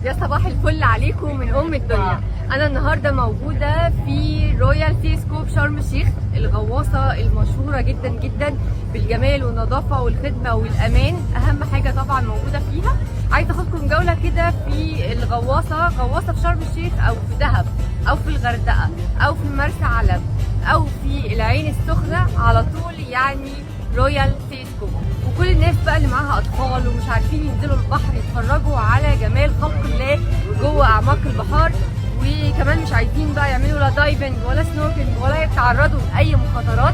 يا صباح الفل عليكم من ام الدنيا. انا النهارده موجوده في رويال سي سكوب شرم الشيخ، الغواصه المشهوره جدا جدا بالجمال والنظافه والخدمه والامان. اهم حاجه طبعا موجوده فيها. عايزه اخدكم جوله كده في غواصه في شرم الشيخ او في دهب او في الغردقه او في مرسى علم او في العين السخنه، على طول يعني رويال سي سكوب. وكل الناس بقى اللي معاها اطفال ومش عارفين ينزلوا البحر يتفرجوا على جمال خلق الله جوه اعماق البحار، وكمان مش عايزين بقى يعملوا لا دايفنج ولا سنوركلينج ولا يتعرضوا لاي مخاطرات،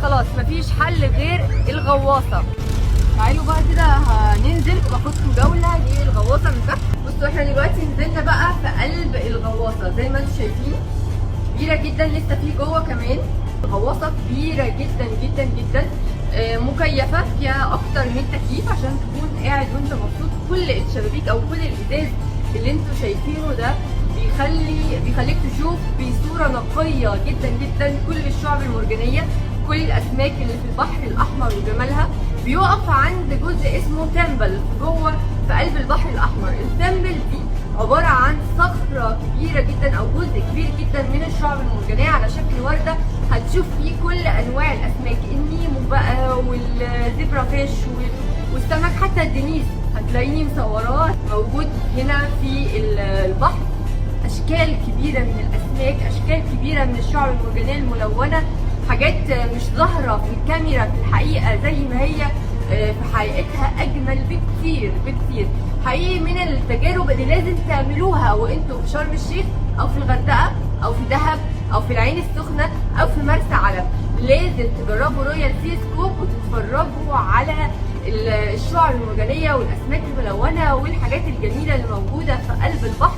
خلاص مفيش حل غير الغواصه. تعالوا بقى كده هننزل واخدكم جوله للغواصه من تحت. بصوا احنا دلوقتي نزلنا بقى في قلب الغواصه زي ما انتم شايفين، كبيره جدا، لسه في جوه كمان. غواصه كبيره جدا جدا جدا، مكيفه، فيها اكتر من تكييف عشان تكون قاعد وانت مبسوط. كل الشبابيك او كل الازاز اللي انتوا شايفينه ده بيخليك تشوف بصوره نقيه جدا جدا كل الشعب المرجانيه، كل الاسماك اللي في البحر الاحمر وجمالها. بيقف عند جزء اسمه تمبل جوه في قلب البحر الاحمر. التمبل دي عباره عن صخره كبيره جدا او جزء كبير جدا من الشعب المرجانيه على شكل ورده. هتشوف فيه كل انواع الاسماك، النيمو بقى والزبرا فيش والسمك، حتى الدنيس هتلاقيني مصوراه موجود هنا في البحر. اشكال كبيره من الاسماك، اشكال كبيره من الشعب المرجانيه الملونه، حاجات مش ظاهره في الكاميرا في الحقيقه زي ما هي في حقيقتها، اجمل بكتير بكتير حقيقي من التجارب اللي لازم تعملوها وانتوا في شرم الشيخ او في الغردقه او في دهب او في العين السخنه او في مرسى علم. لازم تجربوا رويال سي سكوب وتتفرجوا على الشعب المرجانيه والاسماك الملونه والحاجات الجميله اللي موجوده في قلب البحر.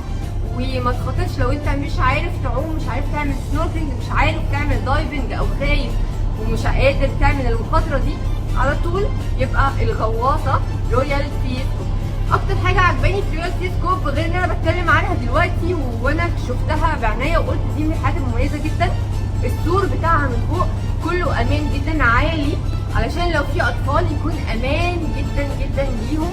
وما تخاطرش لو انت مش عارف تعوم، مش عارف تعمل سنوركلينج، مش عارف تعمل دايفنج او خايف ومش قادر تعمل المخاطره دي، على طول يبقى الغواصه رويال سي سكوب. اكتر حاجه عجباني في رويال سي سكوب غير ان انا بتكلم عنها دلوقتي وانا شفتها بعناية وقلت دي من الحاجات المميزه جدا، السور بتاعها من فوق كله امان جدا عالي، علشان لو في اطفال يكون امان جدا جدا ليهم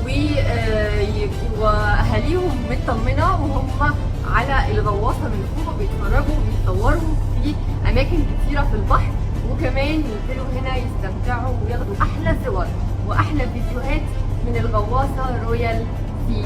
ويبقوا اهاليهم مطمنه وهم على الغواصه من فوق بيتفرجوا وبيتصوروا في اماكن كتيره في البحر، وكمان ينزلوا هنا يستمتعوا وياخدوا احلى صور واحلى فيديوهات من الغواصه رويال سي.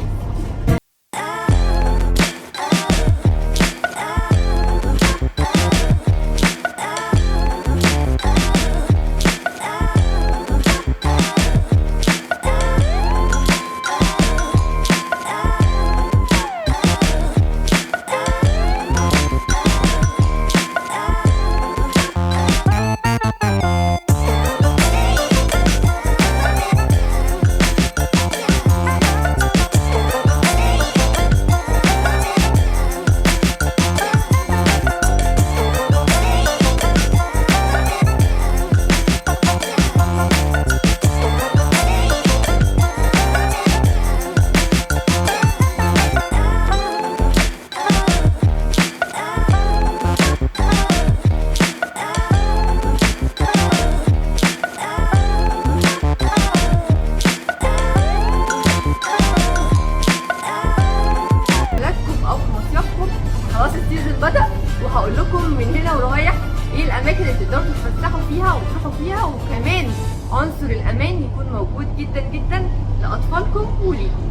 خلاص السيزون بدأ، وهقول لكم من هنا ورايح ايه الاماكن اللي تقدروا تتفسحوا فيها وتروحوا فيها، وكمان عنصر الامان يكون موجود جدا جدا لاطفالكم وليكم.